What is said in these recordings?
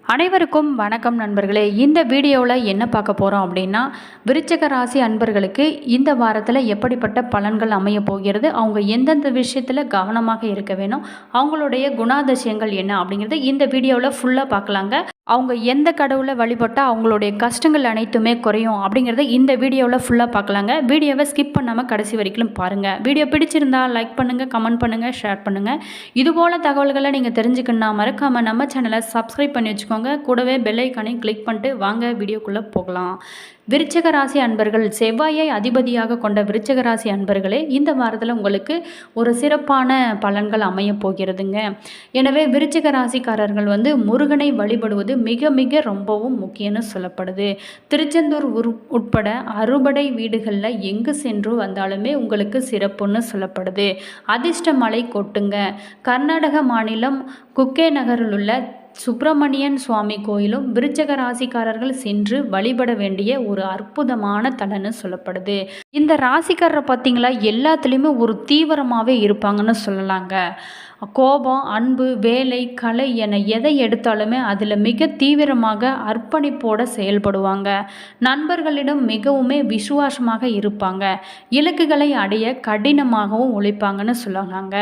அனைவருக்கும் வணக்கம் நண்பர்களே. இந்த வீடியோவில் என்ன பார்க்க போகிறோம் அப்படின்னா, விருச்சிக ராசி அன்பர்களுக்கு இந்த வாரத்தில் எப்படிப்பட்ட பலன்கள் அமைய போகிறது, அவங்க எந்தெந்த விஷயத்தில் கவனமாக இருக்க வேணும், அவங்களுடைய குணாதிசயங்கள் என்ன அப்படிங்கிறது இந்த வீடியோவில் ஃபுல்லாக பார்க்கலாங்க. அவங்க எந்த கடவுளை வழிபட்டால் அவங்களுடைய கஷ்டங்கள் அனைத்துமே குறையும் அப்படிங்கிறத இந்த வீடியோவில் ஃபுல்லாக பார்க்கலாங்க. வீடியோவை ஸ்கிப் பண்ணாமல் கடைசி வரைக்கும் பாருங்கள். வீடியோ பிடிச்சிருந்தால் லைக் பண்ணுங்கள், கமெண்ட் பண்ணுங்கள், ஷேர் பண்ணுங்கள். இதுபோல் தகவல்களை நீங்கள் தெரிஞ்சுக்கணுன்னா மறக்காமல் நம்ம சேனலை சப்ஸ்கிரைப் பண்ணி வச்சுக்கோங்க. கூடவே பெல் ஐக்கானையும் கிளிக் பண்ணிட்டு வாங்க வீடியோக்குள்ளே போகலாம். விருச்சிக ராசி அன்பர்கள், செவ்வாயை அதிபதியாக கொண்ட விருச்சிக ராசி அன்பர்களே, இந்த வாரத்தில் உங்களுக்கு ஒரு சிறப்பான பலன்கள் அமைய போகிறதுங்க. எனவே விருச்சிக ராசிக்காரர்கள் முருகனை வழிபடுவது மிக மிக ரொம்பவும் முக்கியம்னு சொல்லப்படுது. திருச்செந்தூர் உட்பட அறுபடை வீடுகளில் எங்கு சென்று வந்தாலுமே உங்களுக்கு சிறப்புன்னு சொல்லப்படுது. அதிர்ஷ்ட மலை கொட்டுங்க. கர்நாடக மாநிலம் குக்கே நகரில் உள்ள சுப்பிரமணியன் சுவாமி கோயிலும் விருச்சிக ராசிக்காரர்கள் சென்று வழிபட வேண்டிய ஒரு அற்புதமான தலன்னு சொல்லப்படுது. இந்த ராசிக்காரரை பார்த்தீங்களா, எல்லாத்துலேயுமே ஒரு தீவிரமாகவே இருப்பாங்கன்னு சொல்லலாங்க. கோபம், அன்பு, வேலை, கலை என எதை எடுத்தாலுமே அதில் மிக தீவிரமாக அர்ப்பணிப்போடு செயல்படுவாங்க. நண்பர்களிடம் மிகவுமே விசுவாசமாக இருப்பாங்க. இலக்குகளை அடைய கடினமாகவும் உழைப்பாங்கன்னு சொல்லலாங்க.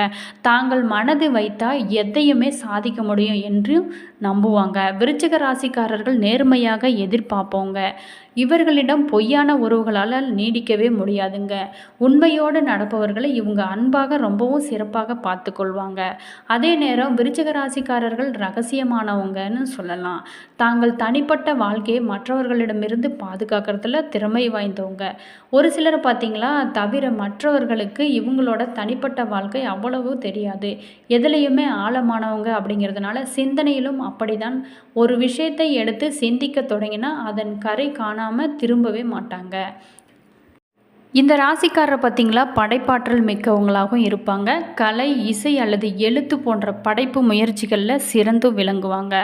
தாங்கள் மனது வைத்தால் எதையுமே சாதிக்க முடியும் என்று நம்புவாங்க. விருச்சிக ராசிக்காரர்கள் நேர்மையாக எதிர்பார்ப்போங்க. இவர்களிடம் பொய்யான உறவுகளால் நீடிக்கவே முடியாதுங்க. உண்மையோடு நடப்பவர்களை இவங்க அன்பாக ரொம்பவும் சிறப்பாக பார்த்து கொள்வாங்க. அதே நேரம் விருச்சிக ராசிக்காரர்கள் ரகசியமானவங்கன்னு சொல்லலாம். தாங்கள் தனிப்பட்ட வாழ்க்கையை மற்றவர்களிடமிருந்து பாதுகாக்கிறதுல திறமை வாய்ந்தவங்க. ஒரு சிலர் பார்த்தீங்களா, தவிர மற்றவர்களுக்கு இவங்களோட தனிப்பட்ட வாழ்க்கை அவ்வளவு தெரியாது. எதுலேயுமே ஆழமானவங்க அப்படிங்கிறதுனால சிந்தனையிலும் அப்படிதான். ஒரு விஷயத்தை எடுத்து சிந்திக்க தொடங்கினா அதன் கரை காணாமல் திரும்பவே மாட்டாங்க. இந்த ராசிக்காரரை பார்த்தீங்களா, படைப்பாற்றல் மிக்கவங்களாகவும் இருப்பாங்க. கலை, இசை அல்லது எழுத்து போன்ற படைப்பு முயற்சிகளில் சிறந்து விளங்குவாங்க.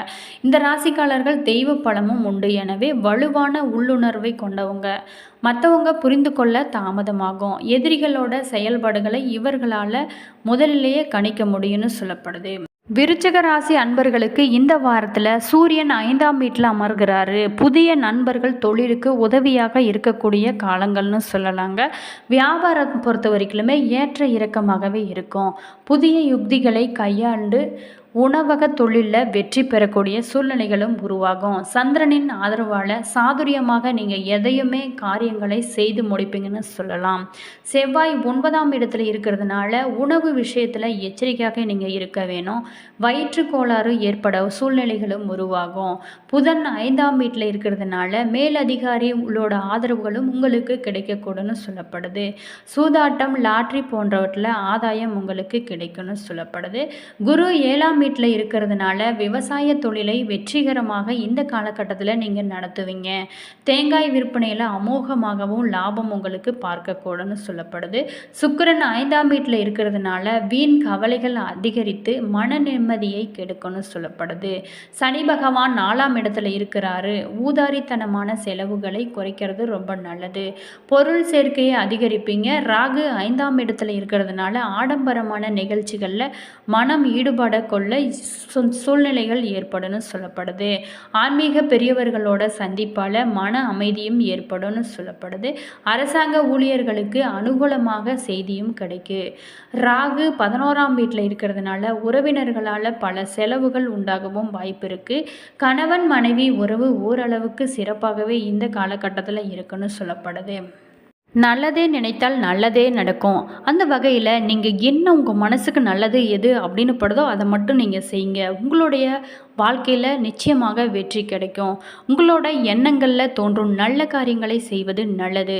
இந்த ராசிக்காரர்கள் தெய்வ பலமும் உண்டு. எனவே வலுவான உள்ளுணர்வை கொண்டவங்க. மற்றவங்க புரிந்து கொள்ள தாமதமாகும். எதிரிகளோட செயல்பாடுகளை இவர்களால் முதலிலேயே கணிக்க முடியும்னு சொல்லப்படுது. விருச்சிக ராசி அன்பர்களுக்கு இந்த வாரத்தில் சூரியன் 5ஆம் வீட்டில் அமர்கிறாரு. புதிய நண்பர்கள் தொழிலுக்கு உதவியாக இருக்கக்கூடிய காலங்கள்னு சொல்லலாங்க. வியாபாரம் பொறுத்த வரைக்குமே ஏற்ற இறக்கமாகவே இருக்கும். புதிய யுக்திகளை கையாண்டு உணவக தொழிலில் வெற்றி பெறக்கூடிய சூழ்நிலைகளும் உருவாகும். சந்திரனின் ஆதரவால் சாதுரியமாக நீங்கள் எதையுமே காரியங்களை செய்து முடிப்பீங்கன்னு சொல்லலாம். செவ்வாய் 9ஆம் இடத்துல இருக்கிறதுனால உணவு விஷயத்தில் எச்சரிக்கையாக நீங்கள் இருக்க வேணும். வயிற்று கோளாறு ஏற்பட சூழ்நிலைகளும் உருவாகும். புதன் 5ஆம் வீட்டில் இருக்கிறதுனால மேலதிகாரி உள்ளோட ஆதரவுகளும் உங்களுக்கு கிடைக்கக்கூடும்னு சொல்லப்படுது. சூதாட்டம், லாட்ரி போன்றவற்றில் ஆதாயம் உங்களுக்கு கிடைக்கும்னு சொல்லப்படுது. குரு 7ஆம் வீட்டில் இருக்கிறதுனால விவசாய தொழிலை வெற்றிகரமாக இந்த காலகட்டத்தில் நீங்கள் நடத்துவீங்க. தேங்காய் விற்பனையில் அமோகமாகவும் லாபம் உங்களுக்கு பார்க்கக்கூடன்னு சொல்லப்படுது. சுக்கிரன் 5ஆம் வீட்டில் இருக்கிறதுனால வீண் கவலைகள் அதிகரித்து மன நிம்மதியை கெடுக்கணும்னு சொல்லப்படுது. சனி பகவான் 4ஆம் இடத்துல இருக்கிறாரு. ஊதாரித்தனமான செலவுகளை குறைக்கிறது ரொம்ப நல்லது. பொருள் சேர்க்கையை அதிகரிப்பீங்க. ராகு 5ஆம் இடத்துல இருக்கிறதுனால ஆடம்பரமான நிகழ்ச்சிகளில் மனம் ஈடுபட கொள்ள சூழ்நிலைகள் ஏற்படும்னு சொல்லப்படுது. ஆன்மீக பெரியவர்களோட சந்திப்பால் மன அமைதியும் ஏற்படும்னு சொல்லப்படுது. அரசாங்க ஊழியர்களுக்கு அனுகூலமாக செய்தியும் கிடைக்கும். ராகு 11ஆம் வீட்டில் இருக்கிறதுனால உறவினர்களால் பல செலவுகள் உண்டாகவும் வாய்ப்பு இருக்குது. கணவன் மனைவி உறவு ஓரளவுக்கு சிறப்பாகவே இந்த காலகட்டத்தில் இருக்குன்னு சொல்லப்படுது. நல்லதே நினைத்தால் நல்லதே நடக்கும். அந்த வகையில் நீங்கள் என்ன உங்கள் மனசுக்கு நல்லது எது அப்படின்னு படுதோ அதை மட்டும் நீங்கள் செய்யுங்க. உங்களுடைய வாழ்க்கையில் நிச்சயமாக வெற்றி கிடைக்கும். உங்களோட எண்ணங்களில் தோன்றும் நல்ல காரியங்களை செய்வது நல்லது.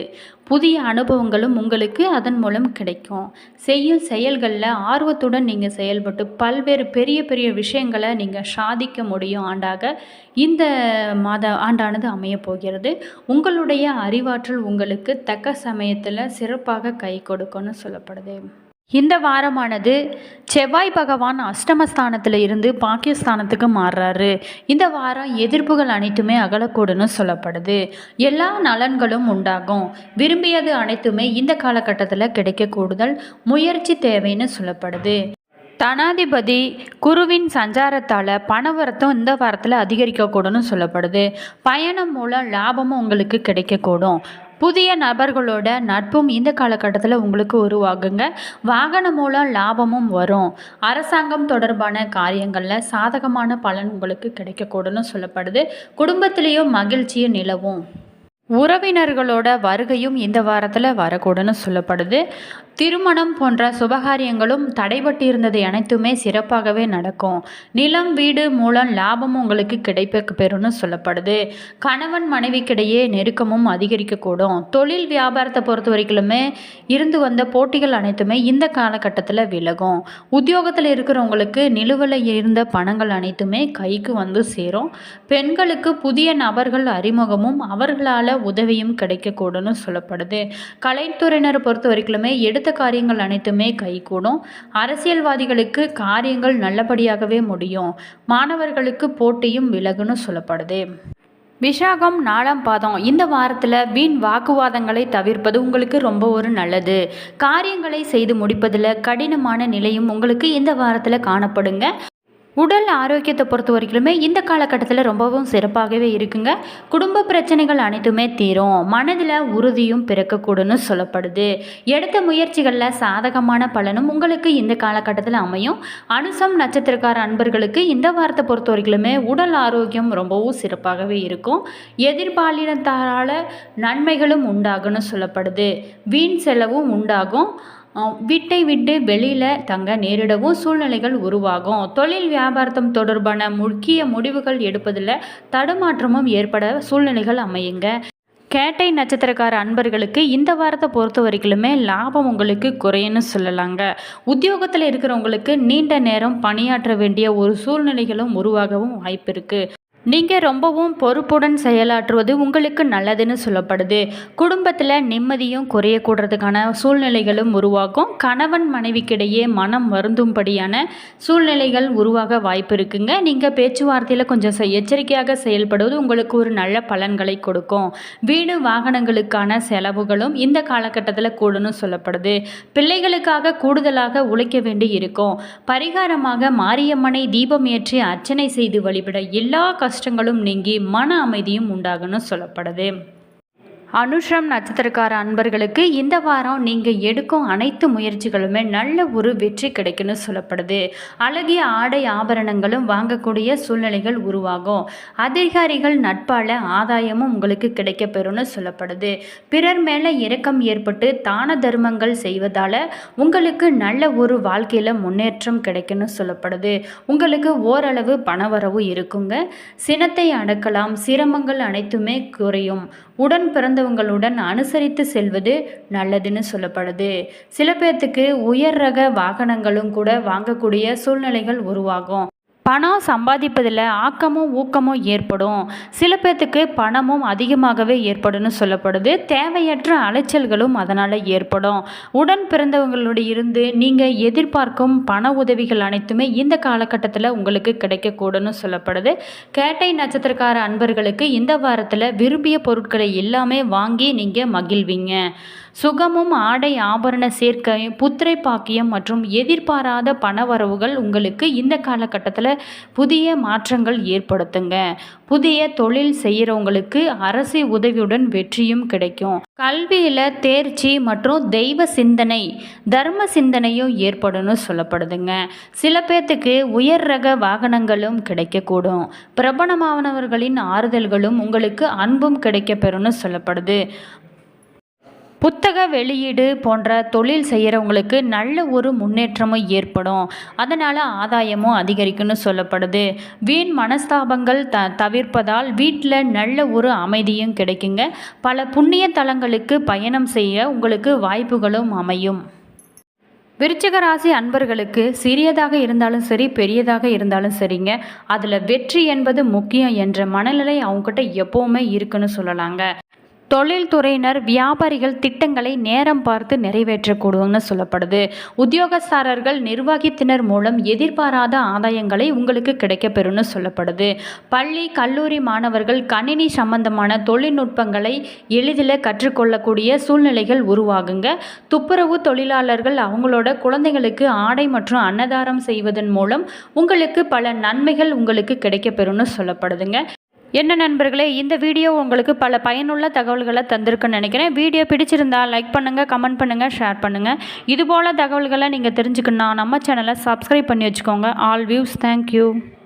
புதிய அனுபவங்களும் உங்களுக்கு அதன் மூலம் கிடைக்கும். செய்யும் செயல்களில் ஆர்வத்துடன் நீங்கள் செயல்பட்டு பல்வேறு பெரிய பெரிய விஷயங்களை நீங்கள் சாதிக்க முடியும் ஆண்டாக இந்த ஆண்டானது அமையப் போகிறது. உங்களுடைய அறிவாற்றல் உங்களுக்கு தக்க சமயத்தில் சிறப்பாக கை கொடுக்கும்னு சொல்லப்படுது. இந்த வாரமானது செவ்வாய் பகவான் அஷ்டமஸ்தானத்தில் இருந்து பாக்கியஸ்தானத்துக்கு மாறுறாரு. இந்த வாரம் எதிர்ப்புகள் அனைத்துமே அகலக்கூடுன்னு சொல்லப்படுது. எல்லா நலன்களும் உண்டாகும். விரும்பியது அனைத்துமே இந்த காலகட்டத்தில் கிடைக்க கூடுதல் முயற்சி தேவைன்னு சொல்லப்படுது. தனாதிபதி குருவின் சஞ்சாரத்தால் பணவரத்தும் இந்த வாரத்தில் அதிகரிக்கக்கூடும்னு சொல்லப்படுது. பயணம் மூலம் லாபமும் உங்களுக்கு கிடைக்கக்கூடும். புதிய நபர்களோட நட்பும் இந்த காலகட்டத்தில் உங்களுக்கு உருவாகுங்க. வாகனம் மூலம் லாபமும் வரும். அரசாங்கம் தொடர்பான காரியங்களில் சாதகமான பலன் உங்களுக்கு கிடைக்கக்கூடும்னு சொல்லப்படுது. குடும்பத்திலேயும் மகிழ்ச்சியும் நிலவும். உறவினர்களோட வருகையும் இந்த வாரத்தில் வரக்கூடும்னு சொல்லப்படுது. திருமணம் போன்ற சுபகாரியங்களும் தடைபட்டு இருந்தது அனைத்துமே சிறப்பாகவே நடக்கும். நிலம் வீடு மூலம் லாபமும் உங்களுக்கு கிடைக்க பெறும்னு சொல்லப்படுது. கணவன் மனைவிக்கிடையே நெருக்கமும் அதிகரிக்கக்கூடும். தொழில் வியாபாரத்தை பொறுத்த வரைக்குமே இருந்து வந்த போட்டிகள் அனைத்துமே இந்த காலகட்டத்தில் விலகும். உத்தியோகத்தில் இருக்கிறவங்களுக்கு நிலுவையில் இருந்த பணங்கள் அனைத்துமே கைக்கு வந்து சேரும். பெண்களுக்கு புதிய நபர்கள் அறிமுகமும் அவர்களால் உதவியும் கிடைக்கக்கூடும்னு சொல்லப்படுது. கலைத்துறையினரை பொறுத்த வரைக்குமே எடுத்த காரியங்கள் அனைத்துமே கைகூடும். அரசியல்வாதிகளுக்கு காரியங்கள் நல்லபடியாகவே முடியும். மாணவர்களுக்கு போட்டியும் விலகுன்னு சொல்லப்படுது. விஷாகம் 4ஆம் பாதம் இந்த வாரத்தில் வீண் வாக்குவாதங்களை தவிர்ப்பது உங்களுக்கு ரொம்ப ஒரு நல்லது. காரியங்களை செய்து முடிப்பதில் கடினமான நிலையும் உங்களுக்கு இந்த வாரத்தில் காணப்படுங்க. உடல் ஆரோக்கியத்தை பொறுத்த வரைக்குமே இந்த காலகட்டத்தில் ரொம்பவும் சிறப்பாகவே இருக்குங்க. குடும்ப பிரச்சனைகள் அனைத்துமே தீரும். மனதில் உறுதியும் பிறக்கக்கூடும்னு சொல்லப்படுது. எடுத்த முயற்சிகளில் சாதகமான பலனும் உங்களுக்கு இந்த காலகட்டத்தில் அமையும். அனுசம் நட்சத்திரக்கார அன்பர்களுக்கு இந்த வாரத்தை பொறுத்த வரைக்குமே உடல் ஆரோக்கியம் ரொம்பவும் சிறப்பாகவே இருக்கும். எதிர்பாலினத்தாரால் நன்மைகளும் உண்டாகும்னு சொல்லப்படுது. வீண் செலவும் உண்டாகும். வீட்டை விட்டு வெளியில் தங்க நேரிடவும் சூழ்நிலைகள் உருவாகும். தொழில் வியாபாரத்தம் தொடர்பான முக்கிய முடிவுகள் எடுப்பதில் தடுமாற்றமும் ஏற்பட சூழ்நிலைகள் அமையுங்க. கேட்டை நட்சத்திரக்கார அன்பர்களுக்கு இந்த வாரத்தை பொறுத்த வரைக்குமே லாபம் உங்களுக்கு குறையுன்னு சொல்லலாங்க. உத்தியோகத்தில் இருக்கிறவங்களுக்கு நீண்ட நேரம் பணியாற்ற வேண்டிய ஒரு சூழ்நிலைகளும் உருவாகவும் வாய்ப்பு இருக்குது. நீங்கள் ரொம்பவும் பொறுப்புடன் செயலாற்றுவது உங்களுக்கு நல்லதுன்னு சொல்லப்படுது. குடும்பத்தில் நிம்மதியும் குறையக்கூடுறதுக்கான சூழ்நிலைகளும் உருவாகும். கணவன் மனைவிக்கிடையே மனம் வருந்தும்படியான சூழ்நிலைகள் உருவாக வாய்ப்பு இருக்குங்க. நீங்கள் பேச்சுவார்த்தையில் கொஞ்சம் எச்சரிக்கையாக செயல்படுவது உங்களுக்கு ஒரு நல்ல பலன்களை கொடுக்கும். வீடு வாகனங்களுக்கான செலவுகளும் இந்த காலகட்டத்தில் கூடுன்னு சொல்லப்படுது. பிள்ளைகளுக்காக கூடுதலாக உழைக்க வேண்டி இருக்கும். பரிகாரமாக மாரியம்மனை தீபம் ஏற்றி அர்ச்சனை செய்து வழிபட எல்லா கஷ்டங்களும் நீங்கி மன அமைதியும் உண்டாகுன்னு சொல்லப்படுது. அனுஷம் நட்சத்திரக்கார அன்பர்களுக்கு இந்த வாரம் நீங்கள் எடுக்கும் அனைத்து முயற்சிகளுமே நல்ல ஒரு வெற்றி கிடைக்குன்னு சொல்லப்படுது. அழகிய ஆடை ஆபரணங்களும் வாங்கக்கூடிய சூழ்நிலைகள் உருவாகும். அதிகாரிகள் நட்பால் ஆதாயமும் உங்களுக்கு கிடைக்க பெறும்னு சொல்லப்படுது. பிறர் மேலே இரக்கம் ஏற்பட்டு தான தர்மங்கள் செய்வதால் உங்களுக்கு நல்ல ஒரு வாழ்க்கையில் முன்னேற்றம் கிடைக்குன்னு சொல்லப்படுது. உங்களுக்கு ஓரளவு பணவரவு இருக்குங்க. சினத்தை அடக்கலாம். சிரமங்கள் அனைத்துமே குறையும். உடன் பிறந்தவங்களுடன் அனுசரித்து செல்வது நல்லதுன்னு சொல்லப்படுது. சில பேர்த்துக்கு உயர் ரக வாகனங்களும் கூட வாங்கக்கூடிய சூழ்நிலைகள் உருவாகும். பணம் சம்பாதிப்பதில் ஆக்கமும் ஊக்கமும் ஏற்படும். சில பேர்த்துக்கு பணமும் அதிகமாகவே ஏற்படும்னு சொல்லப்படுது. தேவையற்ற அலைச்சல்களும் அதனால் ஏற்படும். உடன் பிறந்தவங்களுடைய இருந்து நீங்கள் எதிர்பார்க்கும் பண உதவிகள் அனைத்துமே இந்த காலகட்டத்தில் உங்களுக்கு கிடைக்கக்கூடும்னு சொல்லப்படுது. கேட்டை நட்சத்திரக்கார அன்பர்களுக்கு இந்த வாரத்தில் விரும்பிய பொருட்களை எல்லாமே வாங்கி நீங்கள் மகிழ்வீங்க. சுகமும் ஆடை ஆபரண சேர்க்கை புத்திரை பாக்கியம் மற்றும் எதிர்பாராத பணவரவுகள் உங்களுக்கு இந்த காலகட்டத்தில் புதிய மாற்றங்கள் ஏற்படுத்துங்க. புதிய தொழில் செய்கிறவங்களுக்கு அரசு உதவியுடன் வெற்றியும் கிடைக்கும். கல்வியில் தேர்ச்சி மற்றும் தெய்வ சிந்தனை தர்ம சிந்தனையும் ஏற்படும்னு சொல்லப்படுதுங்க. சில பேர்த்துக்கு உயர் ரக வாகனங்களும் கிடைக்கக்கூடும். பிரபலமானவர்களின் ஆறுதல்களும் உங்களுக்கு அன்பும் கிடைக்க பெறும்னு சொல்லப்படுது. புத்தக வெளியீடு போன்ற தொழில் செய்கிறவங்களுக்கு நல்ல ஒரு முன்னேற்றமும் ஏற்படும். அதனால் ஆதாயமும் அதிகரிக்கும்னு சொல்லப்படுது. வீண் மனஸ்தாபங்கள் தவிர்ப்பதால் வீட்டில் நல்ல ஒரு அமைதியும் கிடைக்குங்க. பல புண்ணிய தலங்களுக்கு பயணம் செய்ய உங்களுக்கு வாய்ப்புகளும் அமையும். விருச்சிக ராசி அன்பர்களுக்கு சிறியதாக இருந்தாலும் சரி பெரியதாக இருந்தாலும் சரிங்க, அதில் வெற்றி என்பது முக்கியம் என்ற மனநிலை அவங்ககிட்ட எப்போவுமே இருக்குன்னு சொல்லலாங்க. தொழில்துறையினர் வியாபாரிகள் திட்டங்களை நேரம் பார்த்து நிறைவேற்றக்கூடும்னு சொல்லப்படுது. உத்தியோகஸ்தர்கள் நிர்வாகத்தினர் மூலம் எதிர்பாராத ஆதாயங்களை உங்களுக்கு கிடைக்கப்பெறும்னு சொல்லப்படுது. பள்ளி கல்லூரி மாணவர்கள் கணினி சம்பந்தமான தொழில்நுட்பங்களை எளிதில் கற்றுக்கொள்ளக்கூடிய சூழ்நிலைகள் உருவாகுங்க. துப்புரவு தொழிலாளர்கள் அவங்களோட குழந்தைகளுக்கு ஆடை மற்றும் அன்னதானம் செய்வதன் மூலம் உங்களுக்கு பல நன்மைகள் உங்களுக்கு கிடைக்கப்பெறும்னு சொல்லப்படுதுங்க. என்ன நண்பர்களே, இந்த வீடியோ உங்களுக்கு பல பயனுள்ள தகவல்களை தந்திருக்குன்னு நினைக்கிறேன். வீடியோ பிடிச்சிருந்தா லைக் பண்ணுங்கள், கமெண்ட் பண்ணுங்கள், ஷேர் பண்ணுங்கள். இதுபோல் தகவல்களை நீங்கள் தெரிஞ்சுக்கணுன்னா நம்ம சேனலை சப்ஸ்கிரைப் பண்ணி வச்சுக்கோங்க. All views, thank you.